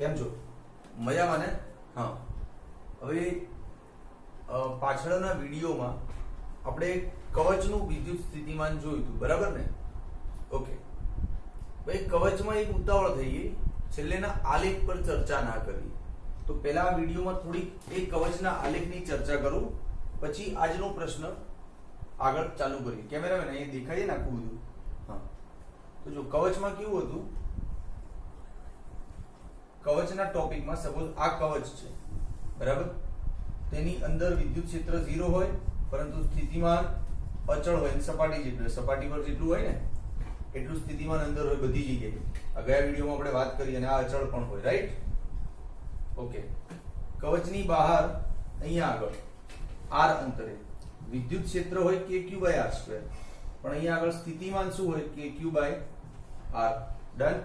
કેમ છો? મજામાં ને? હા, હવે પાછળના વિડીયોમાં આપણે કવચનું વિદ્યુત સ્થિતિમાન જોયું હતું, બરાબર ને? ઓકે, ભાઈ કવચમાં એક ઉતાવળ થઈ ગઈ, છેલ્લેના આલેખ પર ચર્ચા ના કરી. તો પહેલા વિડીયોમાં થોડી એ કવચના આલેખની ચર્ચા કરું, પછી આજનો પ્રશ્ન આગળ ચાલુ કરીએ. કેમેરામેન અહીં દેખાય ને આખું બધું? હા, તો જો કવચમાં કેવું હતું, કવચના ટોપિકમાં સપોઝ આ કવચ છે, બરાબર? તેની અંદર વિદ્યુત ક્ષેત્ર 0 હોય, પરંતુ સ્થિતિમાન અચળ હોય, સપાટી જેટલું, સપાટી પર જેટલું હોય ને એટલું સ્થિતિમાન અંદર હોય બધી જગ્યાએ. આ ગયા વિડીયોમાં આપણે વાત કરી, અને આ અચળ પણ હોય, રાઈટ? ઓકે, કવચની બહાર અહીંયા આગળ r અંતરે વિદ્યુત ક્ષેત્ર હોય kq/r², પણ અહીંયા આગળ સ્થિતિમાન શું હોય? kq/r. ડન.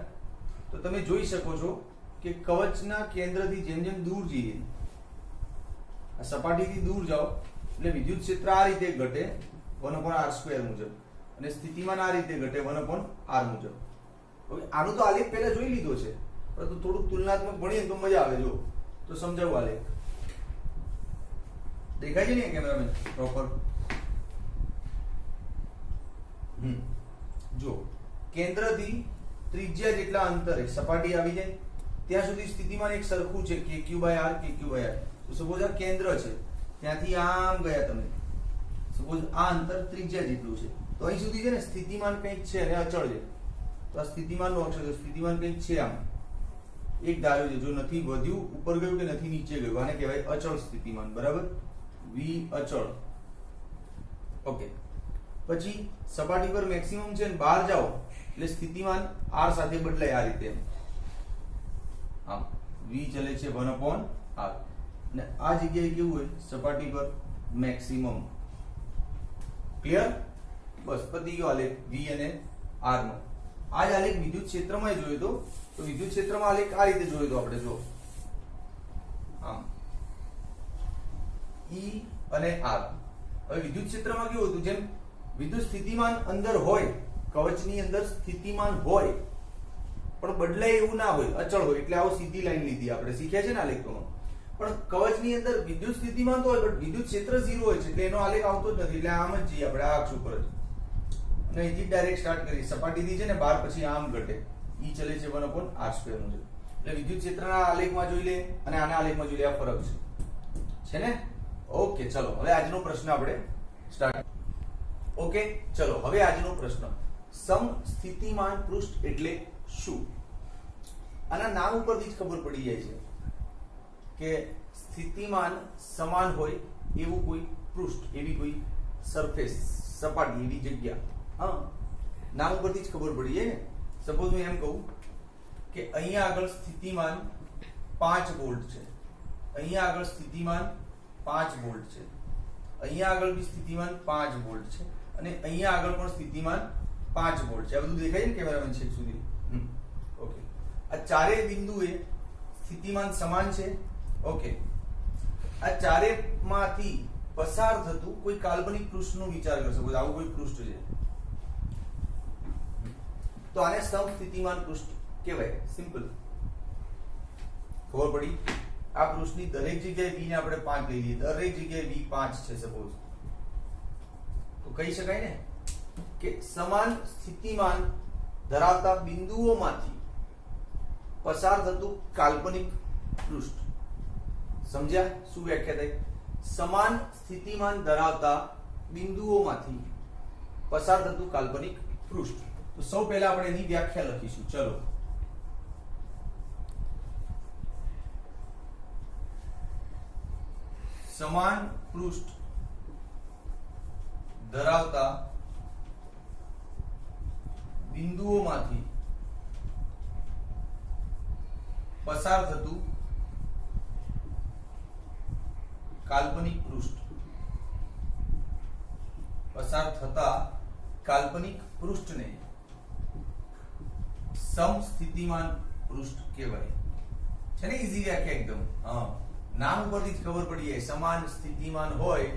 તો તમે જોઈ શકો છો કે કવચના કેન્દ્રથી જેમ જેમ દૂર જઈએ, આ સપાટીથી દૂર જાઓ એટલે વિદ્યુત ક્ષેત્ર આ રીતે ઘટે 1/r² મુજબ, અને સ્થિતિમાન આ રીતે ઘટે 1/r મુજબ. ઓકે, આનું તો આલેખ પહેલા જોઈ લીધો છે, પરંતુ થોડુંક તુલનાત્મક ભણીએ તો મજા આવે. જો તો સમજાવું આલેખ. દેખાય છે ને કેમેરામેન પ્રોપર? જો કેન્દ્રથી ત્રિજ્યા જેટલા અંતરે સપાટી આવી જાય ત્યાં સુધી સ્થિતિમાન એક સરખું છે, kq/r kq/r. તો સપોઝ આ કેન્દ્ર છે, ત્યાંથી આમ ગયા તમે, સપોઝ આ અંતર ત્રિજ્યા જેટલું છે, તો અહીં સુધી છે ને સ્થિતિમાન કંઈક છે અને અચળ છે. તો આ સ્થિતિમાનનો અક્ષર છે, સ્થિતિમાન કંઈક છે, આમ એક ધાર્યું છે. જો નથી વધ્યું ઉપર ગયું કે નથી નીચે ગયું, આને કહેવાય અચળ સ્થિતિમાન, બરાબર? v અચળ. ઓકે, પછી સપાટી પર મેક્સિમમ છે ને બહાર જાઓ એટલે સ્થિતિમાન r સાથે બદલાય આ રીતે. આમ v ચલે છે 1/r, અને આ જગ્યાએ કેવું હોય? સપાટી પર મેક્સિમમ. ક્લિયર? બસ પતી ગયો આલેખ v અને r નો. આ જ આલેખ વિદ્યુત ક્ષેત્રમાં જોયો તો વિદ્યુત ક્ષેત્રમાં આલેખ આ રીતે જોયો તો આપણે. જો આમ E અને R. હવે વિદ્યુત ક્ષેત્રમાં કેવું હતું? જેમ વિદ્યુત સ્થિતિમાન અંદર હોય, કવચની અંદર સ્થિતિમાન હોય, પણ બદલાય એવું ના હોય, અચળ હોય. એટલે આવો સીધી લાઈન લીધી આપણે, શીખ્યા છે ને આલેખમાં. પણ કવચની અંદર વિદ્યુત સ્થિતિમાન તો હોય, પણ વિદ્યુત ક્ષેત્ર 0 હોય છે, એટલે એનો આલેખ આવતો જ નથી. એટલે આમ જ જઈએ આપણે આ અક્ષ ઉપર જ, અને અહીંથી ડાયરેક્ટ સ્ટાર્ટ કરી. સપાટીથી છે ને બહાર પછી આમ ઘટે, E ચલે છે 1/r² મુજબ. એટલે વિદ્યુત ક્ષેત્રના આલેખમાં જોઈ લે અને આના આલેખમાં જોઈ લે, આ ફરક છે ને? ઓકે, ચલો હવે આજનો પ્રશ્ન આપણે સ્ટાર્ટ. ઓકે, ચલો હવે આજનો પ્રશ્ન, સમસ્થિતિમાન પૃષ્ઠ એટલે શું? આના નામ ઉપરથી જ ખબર પડી જાય છે કે સ્થિતિમાન સમાન હોય એવું કોઈ પૃષ્ઠ, એવી કોઈ સરફેસ, સપાટી, એવી જગ્યા. હા, નામ ઉપરથી જ ખબર પડી જાય ને. સપોઝ હું એમ કહું કે અહીંયા આગળ સ્થિતિમાન 5 વોલ્ટ છે, અહીંયા આગળ સ્થિતિમાન 5 વોલ્ટ છે, અહીંયા આગળ બી સ્થિતિમાન 5 વોલ્ટ છે, અને અહીંયા આગળ પણ સ્થિતિમાન 5 વોલ્ટ છે. આ બધું દેખાય ને કેમેરામેન છેક સુધી? ઓકે, આ ચારેય બિંદુએ સ્થિતિમાન સમાન છે. ઓકે, આ ચારેયમાંથી પસાર થતું કોઈ કાલ્પનિક પૃષ્ઠનો વિચાર કરી શકો. આવું કોઈ પૃષ્ઠ છે તો આને સમસ્થિતિમાન પૃષ્ઠ કહેવાય. સિમ્પલ, ખબર પડી? આ પૃષ્ઠની દરેક જગ્યાએ v ને આપણે 5 લઈ લઈએ, દરેક જગ્યાએ v 5 છે સપોઝ, તો કહી શકાય ને કે સમાન સ્થિતિમાન ધરાવતા બિંદુઓમાંથી પસાર થતું કાલ્પનિક પૃષ્ઠ. સમજ્યા શું વ્યાખ્યા થઈ? સમાન સ્થિતિમાન ધરાવતા બિંદુઓમાંથી પસાર થતું કાલ્પનિક પૃષ્ઠ. તો સૌ પહેલા આપણે એની વ્યાખ્યા લખીશું. ચલો, સમાન પૃષ્ઠ ધરાવતા બિંદુઓમાંથી પસાર થતું કાલ્પનિક પૃષ્ઠ. પસાર થતા કાલ્પનિક પૃષ્ઠને સમસ્થિતિમાન પૃષ્ઠ કહેવાય છે ને? ઈઝી વ્યાખ્યા એકદમ. હા, નામ ઉપરથી જ ખબર પડી જાય. સમાન સ્થિતિમાન હોય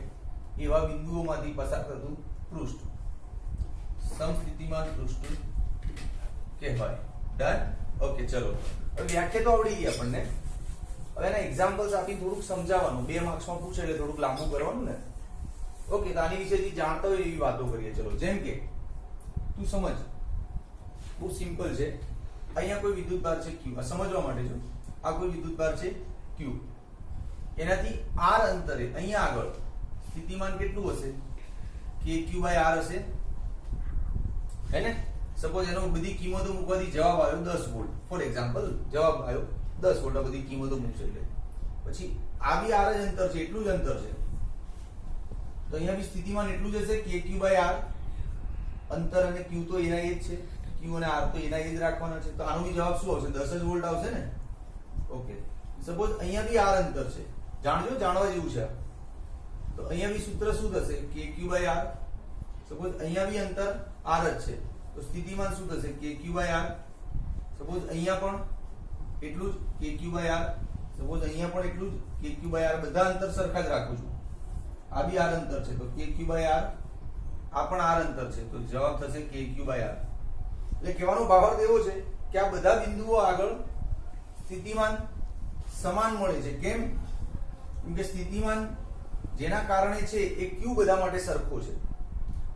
એવા બિંદુઓમાંથી પસાર થતું પૃષ્ઠ સમસ્થિતિમાન પૃષ્ઠ કહેવાય. ડન. ઓકે ચલો, હવે વ્યાખ્યા તો આવડી ગઈ આપણને. હવે એના એક્ઝામ્પલ્સ આપી થોડુંક સમજાવવાનું, 2 માર્ક્સમાં પૂછે એટલે થોડુંક લાંબુ કરવાનું ને. ઓકે, તો આની વિશે જે જાણતા હોય એવી વાતો કરીએ. ચલો, જેમ કે તું સમજ, બહુ સિમ્પલ છે. અહીંયા કોઈ વિદ્યુતભાર છે Q, આ સમજવા માટે જો. આ કોઈ વિદ્યુતભાર છે Q, એનાથી r અંતરે અહીંયા આગળ સ્થિતિમાન કેટલું હશે? kq/r હશે, હે ને? સપોઝ એનો બધી કિંમતો મૂકવાથી જવાબ આવ્યો 10 વોલ્ટ, ફોર એક્ઝામ્પલ જવાબ આવ્યો 10 વોલ્ટ. આ બધી કિંમતો મૂકશે એટલે પછી આ બી r જ અંતર છે, એટલું જ અંતર છે, તો અહીંયા બી સ્થિતિમાન એટલું જ હશે kq/r. અંતર અને q તો એના એ જ છે, q અને r તો એના એ જ રાખવાના છે, તો આનો બી જવાબ શું આવશે? 10 જ વોલ્ટ આવશે ને. ઓકે, સપોઝ અહીંયા બી r અંતર છે, જાણજો, જાણવા જેવું છે. તો અહીંયા બી સૂત્ર શું થશે? kq/r. સપોઝ અહીંયા બી અંતર r જ છે, તો સ્થિતિમાન શું થશે? kq/r. સપોઝ અહીંયા પણ એટલું જ kq/r. સપોઝ અહીંયા પણ એટલું જ kq/r. બધા અંતર સરખા જ રાખું છું. આ બી r અંતર છે તો kq/r, આ પણ r અંતર છે તો જવાબ થશે kq/r. એટલે કહેવાનો ભાવાર્થ એવો છે કે આ બધા બિંદુઓ આગળ સ્થિતિમાન સમાન મળે છે. કેમ? કેમ કે સ્થિતિમાન જેના કારણે છે એ q બધા માટે સરખો છે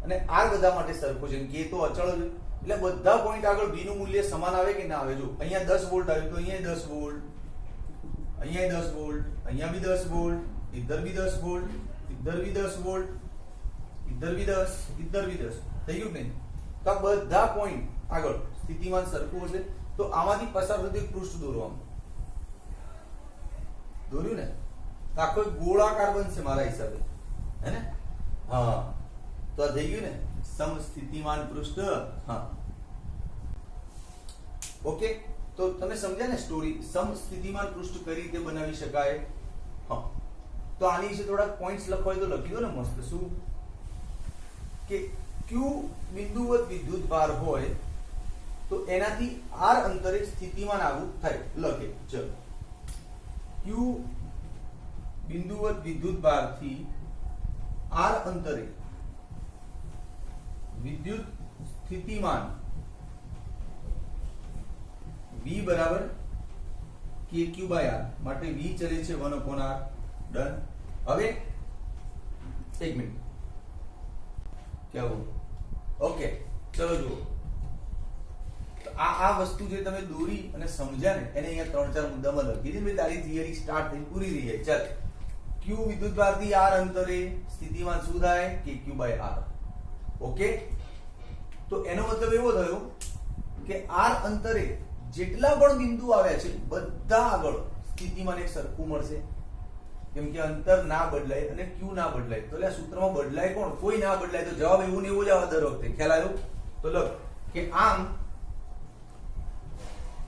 અને r બધા માટે સરખો છે. k તો અચળ છે, એટલે બધા પોઈન્ટ આગળ v નું મૂલ્ય સમાન આવે કે ના આવે? જો અહીંયા 10 વોલ્ટ આવ્યું તો અહીંયા 10 વોલ્ટ, અહીંયા 10 વોલ્ટ, અહીંયા બી 10 વોલ્ટ, इधर भी 10 वोल्ट, इधर भी 10 वोल्ट, इधर भी 10, इधर भी 10. થઈ ગયું નહીં? તો આ બધા પોઈન્ટ આગળ સ્થિતિમાન સરખું હશે. તો આમાંથી પસાર થતું એક પૃષ્ઠ દોરો. આમ દોર્યું ને તો આખો ગોળાકાર બનશે મારા હિસાબે, હે ને? હા, તો આ થઈ ગયું ને સમસ્થિતિમાન પૃષ્ઠ. હા, ઓકે, તો તમે સમજ્યા ને સ્ટોરી? સમસ્થિતિમાન પૃષ્ઠ કઈ રીતે બનાવી શકાય. હા, તો આની વિશે થોડા પોઈન્ટ્સ લખવા હોય તો લખી દો ને મસ્ત. શું કે Q બિંદુવત વિદ્યુતભાર હોય તો એનાથી r અંતરે સ્થિતિમાન આવું થાય. લખે ચલો, Q બિંદુવત વિદ્યુતભારથી r અંતરે વિદ્યુત સ્થિતિમાન V બરાબર kq/r. માટે V ચલે છે 1/r. ડન. હવે એક મિનિટ, કેવું? ઓકે, ચલો જુઓ. તો આ વસ્તુ જે તમે દોરી અને સમજ્યા ને એને અહીંયા 3-4 મુદ્દામાં લખી દીધી. તારી થિયરી સ્ટાર્ટ થઈ પૂરી રહી છે. ચાલ, q વિદ્યુતભારથી r અંતરે સ્થિતિમાન શું થાય? kq/r. ઓકે, તો એનો મતલબ એવો થયો કે r અંતરે જેટલા પણ બિંદુ આવ્યા છે બધા આગળ સ્થિતિમાન એક સરખું મળશે. કેમ કે અંતર ના બદલાય અને q ના બદલાય, તો એટલે સૂત્રમાં બદલાય કોણ? કોઈ ના બદલાય. તો જવાબ એવું ને એવું જ આવે દર વખતે. ખ્યાલ આવ્યો? તો લખ કે આમ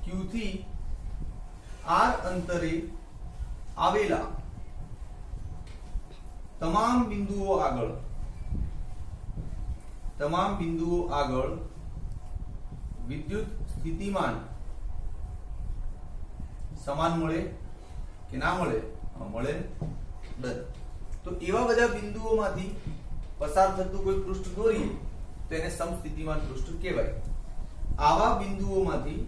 q થી r અંતરે આવેલા તમામ બિંદુઓ આગળ વિદ્યુત સ્થિતિમાન સમાન મળે કે ના મળે? મળે. તો એવા બધા બિંદુઓમાંથી પસાર થતું કોઈ પૃષ્ઠ દોરીએ તો એને સમસ્થિતિમાન પૃષ્ઠ કહેવાય. આવા બિંદુઓમાંથી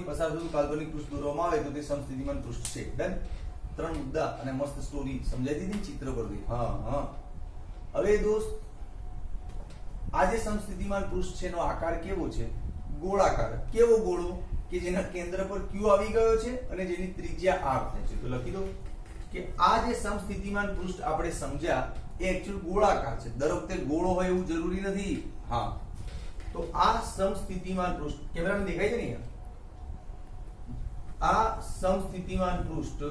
પસાર થતું કાલ્પનિક પૃષ્ઠ દોરવામાં આવે તો તે સમસ્થિતિમાન પૃષ્ઠ છે. ડન. 3 મુદ્દા અને મસ્ત સ્ટોરી સમજાઈ દીધી ચિત્ર પરથી. હા. હવે દોસ્ત, આ જે સમસ્થિતિમાન પૃષ્ઠ છે એનો આકાર કેવો છે? ગોળાકાર. કેવો ગોળો? કે જેના કેન્દ્ર પર q આવી ગયો છે અને જેની ત્રિજ્યા r થાય છે. તો લખી દો કે આ જે સમસ્થિતિમાન પૃષ્ઠ આપણે સમજ્યા એ એક્ચ્યુઅલ ગોળાકાર છે. દર વખતે ગોળો હોય એવું જરૂરી નથી. હા, તો આ સમસ્થિતિમાન પૃષ્ઠ કેમેરામાં દેખાય છે ને? આ સમસ્થિતિમાન પૃષ્ઠ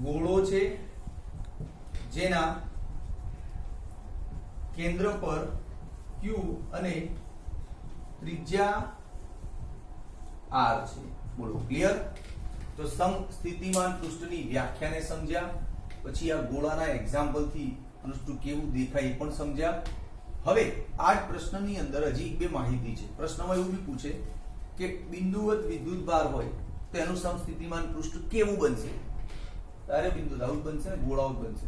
ગોળો છે જેના કેન્દ્ર પર q અને ત્રિજ્યા r છે. બોલો, ક્લિયર? તો તો સમસ્થિતિમાન પૃષ્ઠની વ્યાખ્યાને સમજ્યા, પછી આ ગોળાના એક્ઝામ્પલ થી પૃષ્ઠ કેવું દેખાય એ પણ સમજ્યા. હવે આ જ પ્રશ્નની અંદર હજી બે માહિતી છે. પ્રશ્નમાં એવું બી પૂછે કે બિંદુવત વિદ્યુત ભાર હોય તો એનું સમસ્થિતિમાન પૃષ્ઠ કેવું બનશે? તારે બિંદુ આવું બનશે ને, ગોળાઓ બનશે.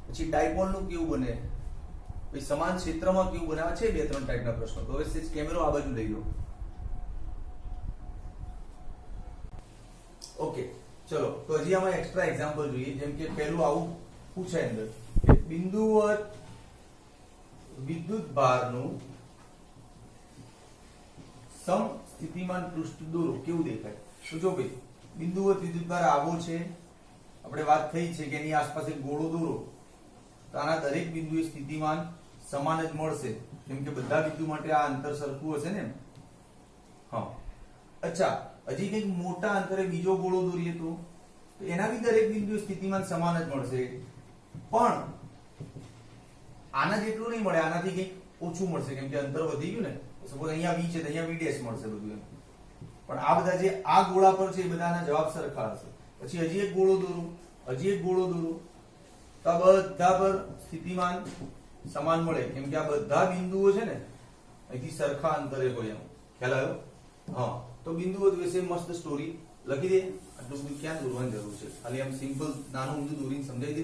પછી ડાયપોલ નું કેવું બને, પછી સમાન ક્ષેત્રમાં કેવું બને. આ છે બે ત્રણ ટાઈપના પ્રશ્નો. તો હવે કેમેરો આ બાજુ લઈ લો. ઓકે, ચલો તો હજી આમાં એક્સ્ટ્રા એક્ઝામ્પલ જોઈએ. જેમ કે પહેલું આવું પૂછાય અંદર કે બિંદુવત વિદ્યુત ભારનું સમસ્થિતિમાન પૃષ્ઠ દોરો, કેવું દેખાય? તો જો ભાઈ બિંદુવત વિદ્યુત ભાર આવો છે, આપણે વાત થઈ છે કે એની આસપાસ એક ગોળો દોરો, તો આના દરેક બિંદુએ સ્થિતિમાન સમાન જ મળશે, કેમ કે બધા બિંદુ માટે આ અંતર સરખું હશે ને. હા, અચ્છા, હજી કંઈક મોટા અંતરે બીજો ગોળો દોરીએ તો એના બી દરેક બિંદુએ સ્થિતિમાન સમાન જ મળશે, પણ આના જેટલું નહીં મળે, આનાથી કંઈક ઓછું મળશે, કેમ કે અંતર વધી ગયું ને. સપોઝ અહીંયા v છે તો અહીંયા v' મળશે બધું એમ. પણ આ બધા જે આ ગોળા પર છે એ બધાના જવાબ સરખા હશે. પછી હજી એક ગોળો દોરું, હજી એક ગોળો દોરું, તો આ બધા પર સ્થિતિમાન સમાન મળે, કેમ કે આ બધા બિંદુઓ છે ને અહીંથી સરખા અંતરે હોય એમ. ખ્યાલ આવ્યો? હા, તો બિંદુઓ વિશે મસ્ત સ્ટોરી લખી દે. આટલું બધું ક્યાં દોરવાની જરૂર છે, ખાલી આમ સિમ્પલ નાનું ઊંધું દોરીને સમજાવી દે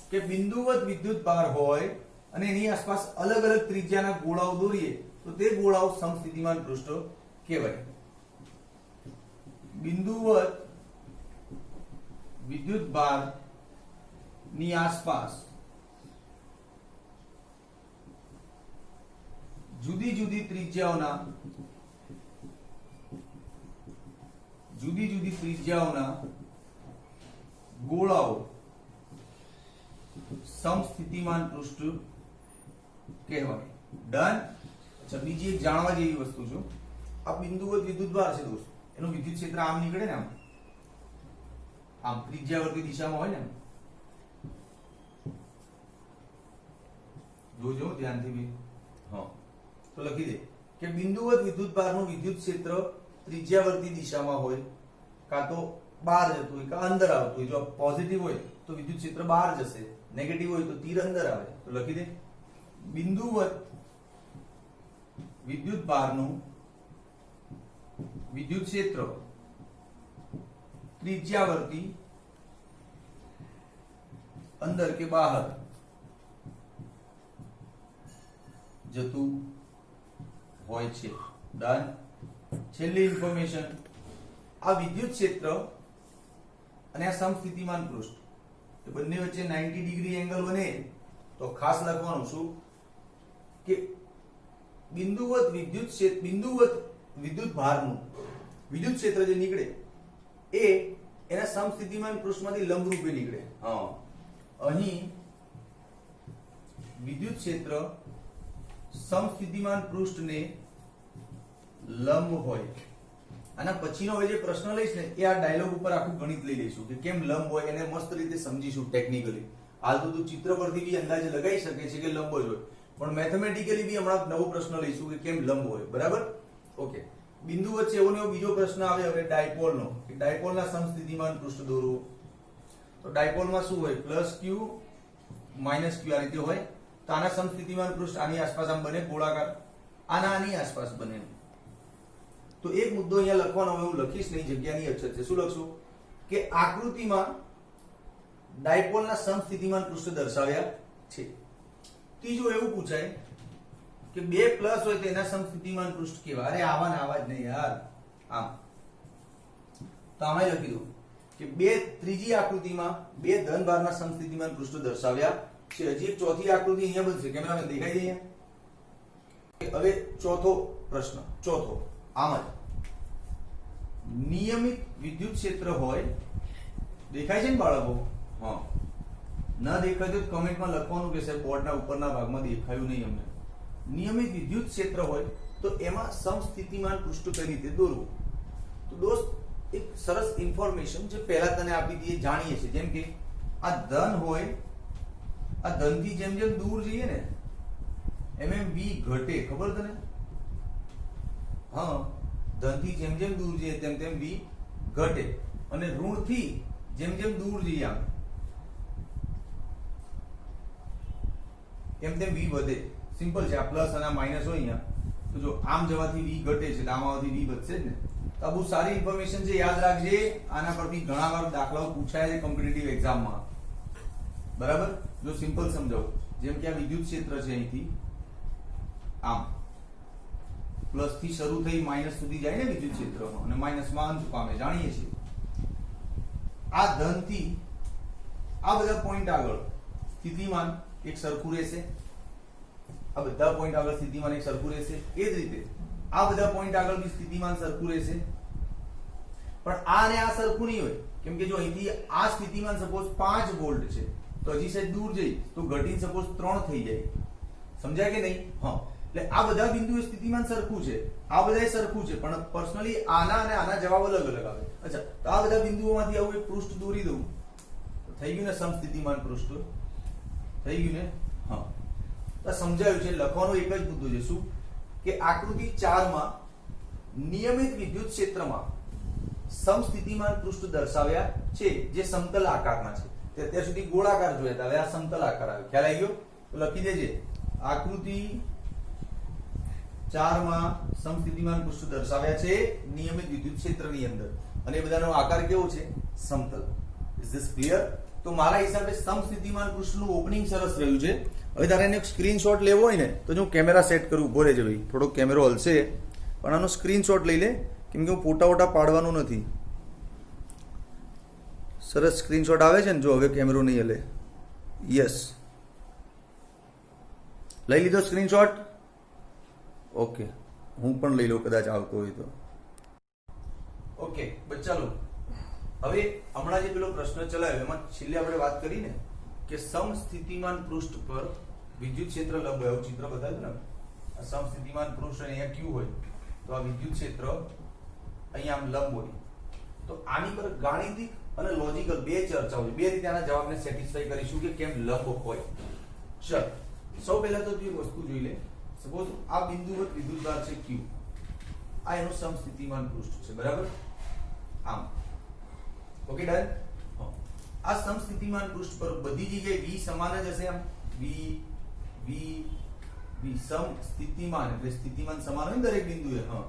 કે બિંદુવત વિદ્યુત ભાર હોય અને એની આસપાસ અલગ અલગ ત્રિજ્યાના ગોળાઓ દોરીએ તો તે ગોળાઓ સમસ્થિતિમાન પૃષ્ઠ કહેવાય. બિંદુવત વિદ્યુત ભાર ની આસપાસ જુદી જુદી ત્રિજ્યાઓના ગોળાઓ સમસ્થિતિમાન પૃષ્ઠ કહેવાય. ડન. અચ્છા, બીજી એક જાણવા જેવી વસ્તુ છે. આ બિંદુવત વિદ્યુત ભાર છે દોસ્ત, એનું વિદ્યુત ક્ષેત્ર આમ નીકળે ને, આમ ત્રિજ્યાવર્તી દિશામાં હોય ને. જોજો ધ્યાનથી બી. હા, તો લખી દે કે બિંદુવત વિદ્યુત ભારનું વિદ્યુત ક્ષેત્ર ત્રિજ્યાવર્તી દિશામાં હોય, કાં તો બહાર જતું હોય કાં અંદર આવતું હોય. જો પોઝિટિવ હોય તો વિદ્યુત ક્ષેત્ર બહાર જશે, નેગેટિવ હોય તો તીર અંદર આવે. તો લખી દે બિંદુવત વિદ્યુત ભારનું વિદ્યુત ક્ષેત્ર ત્રિજ્યાવર્તી અંદર કે બહાર જતું હોય છે. ડન. છેલ્લી ઇન્ફોર્મેશન, આ વિદ્યુત ક્ષેત્ર અને આ સમસ્થિતિમાન પૃષ્ઠ એ બંને વચ્ચે 90 ડિગ્રી એંગલ બને તો ખાસ લખવાનું શું કે બિંદુવત વિદ્યુત ભારનું વિદ્યુત ક્ષેત્ર જે નીકળે એ એના સમસ્થિતિમાન પૃષ્ઠમાંથી લંબ રૂપે નીકળે. હા, અહીં વિદ્યુત ક્ષેત્ર સમસ્થિતિમાન પૃષ્ઠને લંબ હોય. આના પછીનો હવે જે પ્રશ્ન લઈશ ને એ આ ડાયલોગ ઉપર આખું ગણિત લઈ લઈશું કે કેમ લંબ હોય, એને મસ્ત રીતે સમજીશું ટેકનિકલી. હાલ તો તું ચિત્ર પરથી બી અંદાજે લગાવી શકે છે કે લંબ જ હોય, પણ મેથેમેટિકલી બી હમણાં નવો પ્રશ્ન લઈશું કે કેમ લંબ હોય. બરાબર? ઓકે, બિંદુ વચ્ચે એવો ને એવો બીજો પ્રશ્ન આવે હવે ડાયપોલનો, કે ડાયપોલના સમસ્થિતિમાન પૃષ્ઠ દોરો. તો ડાયપોલમાં શું હોય? પ્લસ ક્યુ માઇનસ ક્યુ આ રીતે હોય. તો આના સમસ્થિતિમાન પૃષ્ઠ આની આસપાસ આમ બને ગોળાકાર, આની આસપાસ બને. તો એક મુદ્દો અહીંયા લખવાનો, હવે હું લખીશ નહીં, જગ્યાની અછત છે. શું લખશું કે આકૃતિમાં ડાયપોલના સમસ્થિતિમાન પૃષ્ઠ દર્શાવ્યા છે. ત્રીજું એવું પૂછાય કે બે પ્લસ હોય તો એના સમસ્થિતિમાન પૃષ્ઠ કેવા? અરે આવા ને આવા જ નહીં યાર, આમ. તો આમાં લખી દો કે ત્રીજી આકૃતિમાં બે ધન ભારના સમસ્થિતિમાન પૃષ્ઠ દર્શાવ્યા છે. હજી એક ચોથી આકૃતિ અહીંયા બનશે, કેમેરામેન દેખાઈ દે અહીંયા. હવે ચોથો પ્રશ્ન, ચોથો આમ જ નિયમિત વિદ્યુત ક્ષેત્ર હોય, દેખાય છે ને બાળકો? હા, ન દેખાય તો કમેન્ટમાં લખવાનું કે સાહેબ બોર્ડના ઉપરના ભાગમાં દેખાયું નહીં અમને. નિયમિત વિદ્યુત ક્ષેત્ર હોય તો એમાં સમસ્થિતિમાન પૃષ્ઠ કઈ રીતે દોરવું? તો દોસ્ત એક સરસ ઇન્ફોર્મેશન જે પહેલા તને આપી હતી એ જાણીએ છીએ. જેમ કે આ ધન હોય, આ ધનથી જેમ જેમ દૂર જઈએ ને એમ v ઘટે. ખબર તને? હા, ધનથી જેમ જેમ દૂર જઈએ તેમ તેમ v ઘટે. અને ઋણથી જેમ જેમ દૂર જઈએ આમ તેમ તેમ v વધે. સિમ્પલ છે. આ પ્લસ અને આ માઇનસ હોય અહીંયા તો જો આમ જવાથી v ઘટે છે, આમ આવવાથી v વધશે જ ને. તો આ બહુ સારી ઇન્ફોર્મેશન છે, યાદ રાખજે. આના પરથી ઘણા વાર દાખલાઓ પૂછાય છે કોમ્પિટિટિવ એક્ઝામમાં. બરાબર? જો સિમ્પલ સમજાવું, જેમ કે આ વિદ્યુત ક્ષેત્ર છે, અહીંથી આમ પ્લસ થી શરૂ થઈ માઇનસ સુધી જાય ને વિદ્યુત ક્ષેત્રમાં, અને માઇનસ માં અંત પામે, જાણીએ છીએ. આ ધન થી આ બધા પોઈન્ટ આગળ સ્થિતિમાન એક સરખું રહેશે. આ બધા પોઈન્ટ આગળ સ્થિતિમાન એક સરખું રહેશે. એ જ રીતે આ બધા પોઈન્ટ આગળ બી સ્થિતિમાન સરખું રહેશે. પણ આ ને આ સરખું નહીં હોય, કેમ કે જો અહીંથી આ સ્થિતિમાન સપોઝ 5 વોલ્ટ છે, તો હજી સાહેબ દૂર જઈ તો ઘટીને સપોઝ 3 થઈ જાય. સમજાય કે નહીં? હા. એટલે આ બધા બિંદુએ સ્થિતિમાન સરખું છે, આ બધાય સરખું છે, પણ પર્સનલી આના અને આના જવાબ અલગ અલગ આવે. અચ્છા, તો આ બધા બિંદુઓમાંથી આવું એક પૃષ્ઠ દોરી દઉં તો થઈ ગયું ને સમસ્થિતિમાન પૃષ્ઠ. થઈ ગયું ને? હા. તો સમજાયું છે. લખવાનો એક જ મુદ્દો છે. શું? કે આકૃતિ 4 માં નિયમિત વિદ્યુત ક્ષેત્રમાં સમસ્થિતિમાન પૃષ્ઠ દર્શાવ્યા છે, જે સમતલ આકારના છે. તે અત્યાર સુધી ગોળાકાર જોયા હતા, હવે આ સમતલ આકાર આવે. ખ્યાલ આવી ગયો? તો લખી દેજે. આકૃતિ 4 માં સમસ્થિતિમાન પૃષ્ઠ દર્શાવ્યા છે નિયમિત વિદ્યુત ક્ષેત્રની અંદર, અને એ બધાનો આકાર કેવો છે? સમતલ. Is this clear? તો મારા હિસાબે સમસ્થિતિમાન પૃષ્ઠનું ઓપનિંગ સરસ રહ્યું છે. હવે તારે એનો સ્ક્રીનશોટ લેવો હોય ને તો હું કેમેરા સેટ કરું. ઉભો રહેજે ભાઈ, થોડો કેમેરો હલશે, પણ આનો સ્ક્રીનશોટ લઈ લે, કેમ કે હું ફોટા વોટા પાડવાનું નથી. સરસ સ્ક્રીનશોટ આવે છે ને? જો હવે કેમેરો નહીં હલે. યસ, લઈ લીધો સ્ક્રીનશોટ? ઓકે, હું પણ લઈ લઉં કદાચ આવતો હોય તો. ઓકે, બસ ચાલો. હવે હમણાં જે પેલો પ્રશ્ન ચલાવ્યો એમાં છેલ્લે આપણે વાત કરી ને કે સમસ્થિતિમાન પૃષ્ઠ પર વિદ્યુત ક્ષેત્ર લંબ હોય. ચિત્ર બતાવ્યું ને, આ સમસ્થિતિમાન પૃષ્ઠ અહીંયા ક્યુ હોય તો આ વિદ્યુત ક્ષેત્ર અહીંયા આમ લંબ હોય. તો આની પર ગાણિતિક અને લોજિકલ બે ચર્ચાઓ છે. બે રીતે આના જવાબને સેટિસ્ફાઈ કરીશું કે કેમ લંબ હોય. ચલ, સૌ પહેલા તો જે વસ્તુ જોઈ લે. સપોઝ આ બિંદુવત વિદ્યુતભાર છે Q, આ એનું સમસ્થિતિમાન પૃષ્ઠ છે. બરાબર? આમ. Okay, done. આ સમસ્થિતિમાન પૃષ્ઠ પર બધી જગ્યાએ v સમાન જ હશે. આમ v v v સમસ્થિતિમાન એટલે સ્થિતિમાન સમાન હોય ને દરેક બિંદુએ. હા,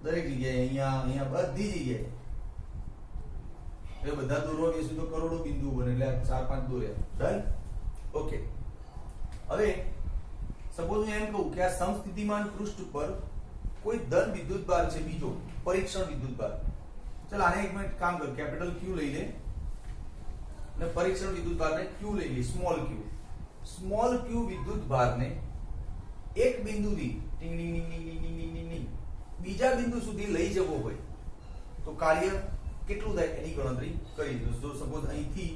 દરેક જગ્યાએ, અહીંયા અહીંયા બધી જગ્યાએ. એ બધા દોરવા બેસું તો કરોડો બિંદુઓ બને, એટલે 4-5 દોર્યા. ડન. ઓકે, હવે સપોઝ હું એમ કહું કે આ સમસ્થિતિમાન પૃષ્ઠ પર કોઈ ધન વિદ્યુતભાર છે, બીજો પરીક્ષણ વિદ્યુતભાર. ચલ, આને એક મિનિટ કામ કર, કેપિટલ Q લઈ લે અને પરીક્ષણ વિદ્યુતભારને Q લઈ લે, સ્મોલ q. સ્મોલ q વિદ્યુતભારને એક બિંદુથી ટીંગ ટીંગ ટીંગ ટીંગ ટીંગ ટીંગ બીજા બિંદુ સુધી લઈ જવો હોય તો કાર્ય કેટલું થાય એની ગણતરી કરી દો. જો સપોઝ અહીંથી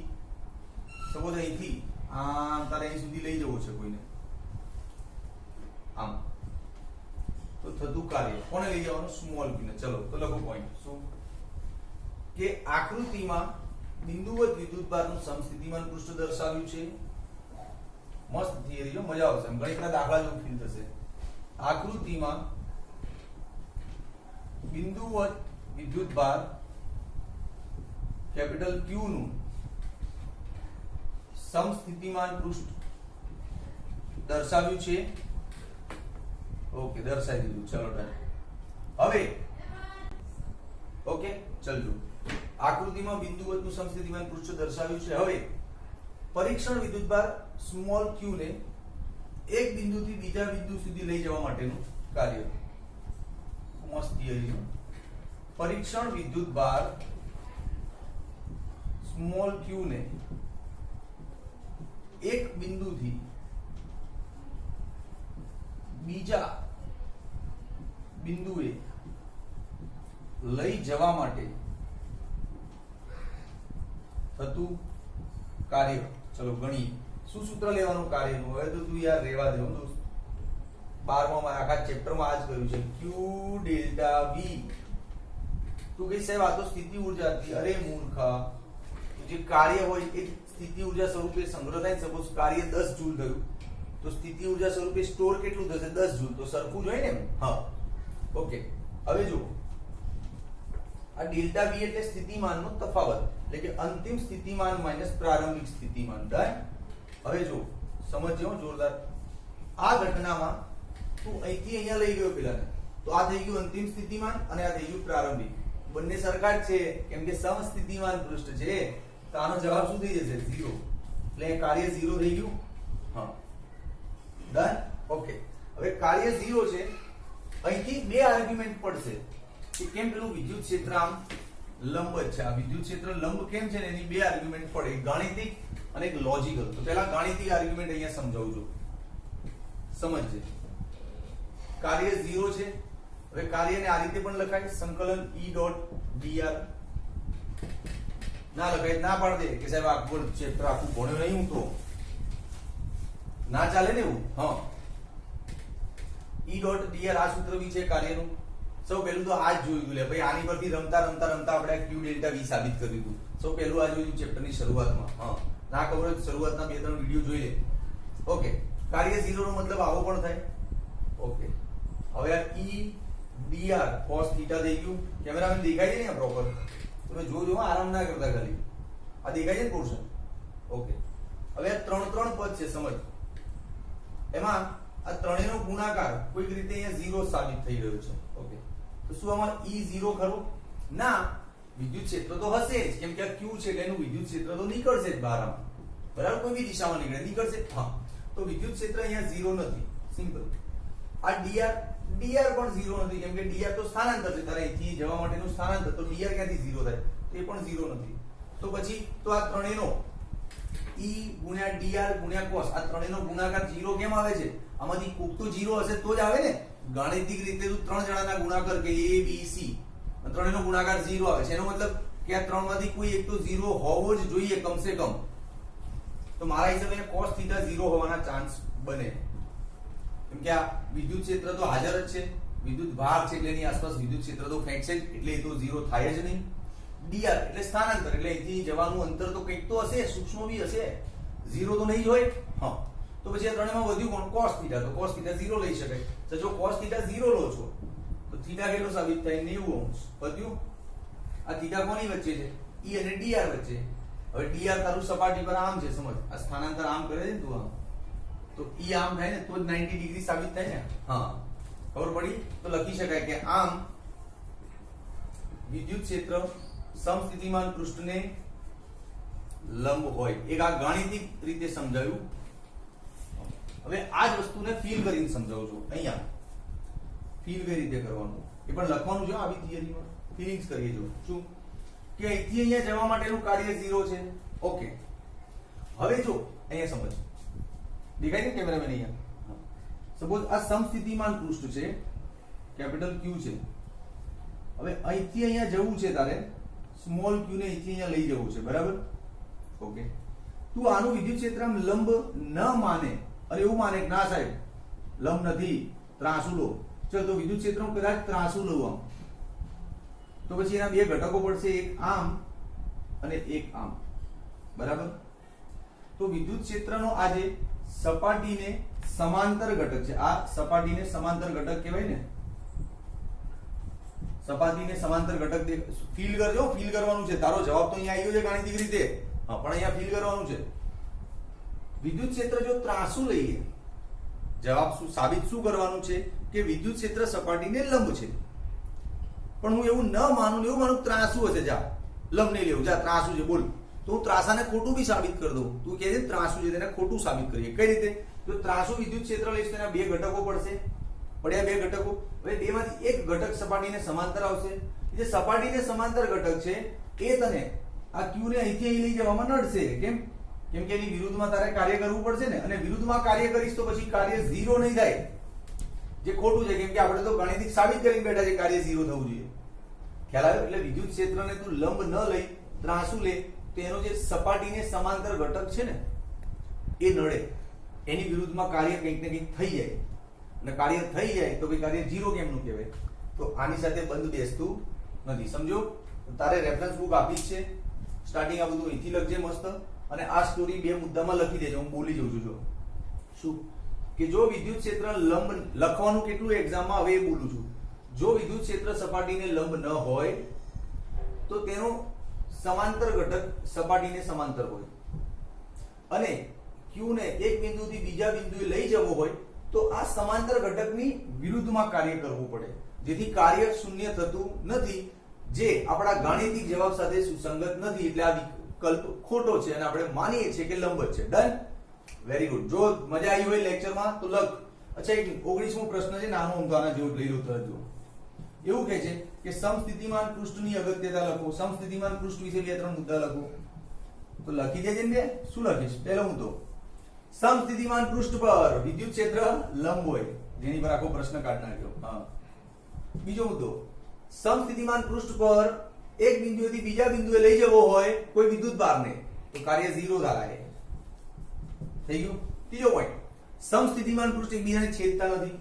આમ તારે અહીં સુધી લઈ જવો છે કોઈને, આમ, તો થતું કાર્ય કોને લઈ જવાનું? સ્મોલ q ને. ચલો, તો લખો પોઈન્ટ. શું? કે આકૃતિમાં બિંદુવત વિદ્યુતભારનું સમસ્થિતિમાન પૃષ્ઠ દર્શાવ્યું છે. મસ્ત થિયરી છે, મજા આવશે. ગણિતના દાખલા જેવું ફીલ થશે. આકૃતિમાં બિંદુવત વિદ્યુતભાર કેપિટલ Q નું સમસ્થિતિમાન પૃષ્ઠ દર્શાવ્યું છે. ઓકે, દર્શાવી દીધું. ચલો, ડન. હવે ઓકે, ચલજો. આકૃતિમાં બિંદુવતનું સમસ્થિતિમાન પૃષ્ઠ દર્શાવ્યું છે. હવે પરીક્ષણ વિદ્યુતભાર સ્મોલ q ને એક બિંદુથી બીજા બિંદુ સુધી લઈ જવા માટેનું કાર્ય. મસ્ત થિયરી છે. પરીક્ષણ વિદ્યુતભાર સ્મોલ q ને એક બિંદુથી બીજા બિંદુએ લઈ જવા માટે થતું કાર્ય. ચલો ગણીએ. શું સૂત્ર લેવાનું કાર્યનું? હવે તો તું યાર રેવા દે દોસ્ત. 12મા માં આખા ચેપ્ટરમાં આ જ કર્યું છે. Q delta V. તું કઈ સાહેબ આ તો સ્થિતિ ઊર્જા હતી. અરે મૂર્ખા, જે કાર્ય હોય એ સ્થિતિ ઊર્જા સ્વરૂપે સંગ્રહ થાય. સપોઝ કાર્ય 10 જૂલ થયું તો સ્થિતિ ઊર્જા સ્વરૂપે સ્ટોર કેટલું થશે? 10 જૂલ. તો સરખું જ હોય ને? હા. ઓકે, હવે જો આ ડેલ્ટા V એટલે સ્થિતિમાનનો તફાવત, એટલે કે અંતિમ સ્થિતિમાન માઈનસ પ્રારંભિક સ્થિતિમાન. ડન. હવે જો સમજજો જોરદાર. આ ઘટનામાં તું અહીંથી અહીંયા લઈ ગયો પેલાને, તો આ થઈ ગયું અંતિમ સ્થિતિમાન અને આ થઈ ગયું પ્રારંભિક. બંને સરખા જ છે કેમ કે સમસ્થિતિમાન પૃષ્ઠ છે, તો આનો જવાબ શું થઈ જશે? 0. એટલે કાર્ય 0 થઈ ગયું. હા, ડન. ઓકે, હવે કાર્ય 0 છે. અહીંથી બે આર્ગ્યુમેન્ટ પડશે કે કેમ પેલું વિદ્યુત ક્ષેત્ર આમ લંબ જ છે. આ વિદ્યુત ક્ષેત્ર લંબ કેમ છે ને એની બે આર્ગ્યુમેન્ટ પડે, એક ગાણિતિક અને એક લોજિકલ. તો પહેલા ગાણિતિક આર્ગ્યુમેન્ટ અહીંયા સમજાવું છું, સમજજે. કાર્ય 0 છે. હવે કાર્યને આ રીતે પણ લખાય, સંકલન E.dr. ના લખાય, ના પાડ દે કે સાહેબ આખું ક્ષેત્ર આખું ભણ્યો નહીં હું તો, ના ચાલે ને એવું. હા, E.dr આ સૂત્ર બી છે કાર્યનું. સૌ પહેલું તો આ જ જોયું લે ભાઈ, આની પરથી રમતા રમતા રમતા આપણે Q ડેલ્ટા V સાબિત કર્યું હતું. સૌ પહેલું આ જોયું ચેપ્ટરની શરૂઆતમાં. હા, ના ખબર હોય શરૂઆતના 2-3 વિડિયો જોઈ લે. ઓકે, કાર્ય 0 નો મતલબ આવો પણ થાય. ઓકે, હવે આ E.dr cos થીટા થઈ ગયું. કેમેરામેન દેખાય છે ને આ પ્રોપર? તમે જોજો, આરામ ના કરતા ખાલી. આ દેખાય છે ને પોર્શન? ઓકે, હવે આ 3 પદ છે, સમજ. એમાં આ ત્રણેયનો ગુણાકાર કોઈક રીતે અહીંયા 0 સાબિત થઈ રહ્યો છે. ઓકે, તો શું આમાં E0 ખરું? ના, વિદ્યુત ક્ષેત્ર તો હશે જ, કેમ કે આ Q છે એટલે એનું વિદ્યુત ક્ષેત્ર તો નીકળશે જ બહાર આમ. બરાબર, કોઈ બી દિશામાં નીકળશે. હા, તો વિદ્યુત ક્ષેત્ર અહીંયા 0 નથી, સિમ્પલ. આ dr પણ 0 નથી, કેમ કે dr તો સ્થાનાંતર છે, તારે અહીંથી જવા માટેનું સ્થાનાંતર, તો dr ક્યાંથી 0 થાય? તો એ પણ 0 નથી. તો પછી તો આ ત્રણેયનો E ગુણ્યા dr ગુણ્યા cos, આ ત્રણેયનો ગુણાકાર 0 કેમ આવે છે? આમાંથી કોક તો 0 હશે તો જ આવે ને. ગાણિતિક રીતે તું ત્રણ જણાના ગુણાકાર કે A B C, ત્રણેયનો ગુણાકાર 0 આવે છે, એનો મતલબ કે આ ત્રણમાંથી કોઈ એક તો 0 હોવો જ જોઈએ કમસે કમ. તો મારા હિસાબે cos થીટા 0 હોવાના ચાન્સ બને, કેમ કે આ વિદ્યુત ક્ષેત્ર તો હાજર જ છે, વિદ્યુત ભાર છે એટલે એની આસપાસ વિદ્યુત ક્ષેત્ર તો ફેંક છે, એટલે એ તો 0 થાય જ નહીં. dr એટલે સ્થાનાંતર, એટલે અહીંથી જવાનું અંતર તો કંઈક તો હશે, સૂક્ષ્મ બી હશે, 0 તો નહીં જ હોય. હા, તો પછી આ ત્રણેયમાં વધ્યું કોણ? cos theta. તો cos થીટા 0 લઈ શકાય. તો જો cos થીટા 0 લો છો તો થીટા કેટલો સાબિત થાય? 90 અંશ. વધ્યું. આ થીટા કોની વચ્ચે છે? E અને dr વચ્ચે. હવે dr તારું સપાટી પર આમ છે, સમજ. આ સ્થાનાંતર આમ કરે છે ને તું આમ, તો E આમ થાય ને તો જ 90 ડિગ્રી સાબિત થાય ને. હા, ખબર પડી? તો લખી શકાય કે આમ વિદ્યુત ક્ષેત્ર સમસ્થિતિમાન પૃષ્ઠને લંબ હોય. એક આ ગાણિતિક રીતે સમજાયું. હવે આ જ વસ્તુને ફીલ કરીને સમજાવું છું. અહીંયા ફીલ કઈ રીતે કરવાનું એ પણ લખવાનું છે. આવી થિયરીમાં ફીલિંગ્સ કરીએ જો શું કે અહીંથી અહીંયા જવા માટેનું કાર્ય 0 છે. ઓકે, હવે જો અહીંયા સમજ, દેખાય છે કેમેરામેન? અહીંયા સપોઝ આ સમસ્થિતિમાન પૃષ્ઠ છે, કેપિટલ Q છે. હવે અહીંથી અહીંયા જવું છે તારે, સ્મોલ q ને અહીંથી અહીંયા લઈ જવું છે, બરાબર? ઓકે, તું આનું વિદ્યુત ક્ષેત્ર આમ લંબ ન માને અને એવું માને કે ના સાહેબ લંબ નથી, ત્રાંસુ લો. ચલો, તો વિદ્યુત ક્ષેત્ર કદાચ ત્રાંસુ લઉં આમ, તો પછી એના બે ઘટકો પડશે, એક આમ અને એક આમ, બરાબર? તો વિદ્યુત ક્ષેત્રનો આ જે સપાટીને સમાંતર ઘટક છે, આ સપાટીને સમાંતર ઘટક કહેવાય ને. સપાટીને સમાંતર ઘટક ફીલ કરજો, ફીલ કરવાનું છે. તારો જવાબ તો અહીંયા આવ્યો છે ગાણિતિક રીતે, હા, પણ અહીંયા ફીલ કરવાનું છે. વિદ્યુત ક્ષેત્ર જો ત્રાંસુ લઈએ, જવાબ શું સાબિત શું કરવાનું છે કે વિદ્યુત ક્ષેત્ર સપાટીને લંબ છે. પણ હું એવું ન માનું, એવું માનું ત્રાંસુ હશે, જા લંબ નહીં લેવું, જા ત્રાંસુ છે બોલ, તો હું ત્રાસાને ખોટું બી સાબિત કરી દઉં. તું કહે છે ત્રાંસુ છે તેને ખોટું સાબિત કરીએ. કઈ રીતે? જો ત્રાંસુ વિદ્યુત ક્ષેત્ર લઈશ તો એના બે ઘટકો પડશે, પડ્યા બે ઘટકો. હવે બેમાંથી એક ઘટક સપાટીને સમાંતર આવશે. જે સપાટીને સમાંતર ઘટક છે એ તને આ Q ને અહીંથી અહીં લઈ જવામાં નડશે. કેમ? કેમ કે એની વિરુદ્ધમાં તારે કાર્ય કરવું પડશે ને, અને વિરુદ્ધમાં કાર્ય કરીશ તો પછી કાર્ય 0 નહીં થાય, જે ખોટું છે. કેમ કે આપણે તો ગાણિતિક સાબિત કરીને બેઠા છે કાર્ય 0 થવું જોઈએ. ખ્યાલ આવ્યો? એટલે વિદ્યુત ક્ષેત્રને તું લંબ ન લઈ ત્રાંસુ લે તો એનો જે સપાટીને સમાંતર ઘટક છે ને એ નડે, એની વિરુદ્ધમાં કાર્ય કંઈક ને કંઈક થઈ જાય, અને કાર્ય થઈ જાય તો ભાઈ કાર્ય 0 કેમનું કહેવાય? તો આની સાથે બંધ બેસતું નથી. સમજો? તારે રેફરન્સ બુક આપી જ છે, સ્ટાર્ટિંગ આ બધું અહીંથી લખજે મસ્ત, અને આ સ્ટોરી બે મુદ્દામાં લખી દેજો. હું બોલી જઉં છું જો શું કે જો વિદ્યુત ક્ષેત્ર લંબ લખવાનું કેટલું એક્ઝામમાં હવે એ બોલું છું. જો વિદ્યુત ક્ષેત્ર સપાટીને લંબ ન હોય તો તેનો સમાંતર ઘટક સપાટીને સમાંતર હોય અને q ને એક બિંદુથી બીજા બિંદુએ લઈ જવો હોય તો આ સમાંતર ઘટકની વિરુદ્ધમાં કાર્ય કરવું પડે, જેથી કાર્ય શૂન્ય થતું નથી, જે આપણા ગાણિતિક જવાબ સાથે સુસંગત નથી, એટલે આ વિકલ્પ ખોટો છે અને આપણે માનીએ છીએ કે લંબ જ છે. Done, very good. જો મજા આવી હોય લેક્ચરમાં તો લખ. અચ્છા, એક 19મો પ્રશ્ન છે, નાનો હું આના જેવું લઈ લો તરત. એવું કહે છે કે સમસ્થિતિમાન પૃષ્ઠની અગત્યતા લખો. સમસ્થિતિમાન પૃષ્ઠ વિશે 2-3 મુદ્દા લખો. તો લખી દેજે ને. શું લખીશ? પહેલો મુદ્દો, સમસ્થિતિમાન પૃષ્ઠ પર વિદ્યુત ક્ષેત્ર લંબ હોય, જેની પર આખો પ્રશ્ન કાઢ નાખ્યો. હા. બીજો મુદ્દો, સમસ્થિતિમાન પૃષ્ઠ પર એક બિંદુએથી બીજા બિંદુએ લઈ જવો હોય કોઈ વિદ્યુત ભારને તો કાર્ય 0 થાય. થઈ ગયું. ત્રીજો પોઈન્ટ, સમસ્થિતિમાન પૃષ્ઠ એકબીજાને છેદતા નથી.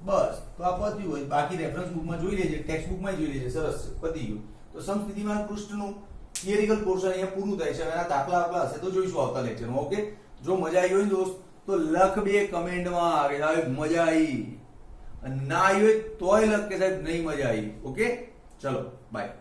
બસ, તો આ પત્યું હોય. બાકી રેફરન્સ બુકમાં જોઈ લેજે, ટેક્સ્ટ બુકમાં જોઈ લેજે. સરસ છે, પતી ગયું. તો સમસ્થિતિમાન પૃષ્ઠનું થિયરિકલ પોર્શન અહીંયા પૂરું થાય છે. હવે આ દાખલા આપલા હશે તો જોઈશું આવતા લેક્ચરમાં. ઓકે, જો મજા આવી હોય દોસ્ત તો લખ 2 કમેન્ટમાં કે સાહેબ મજા આવી, ના આવી હોય તોય લખ કે સાહેબ નહીં મજા આવી. ઓકે, ચલો બાય.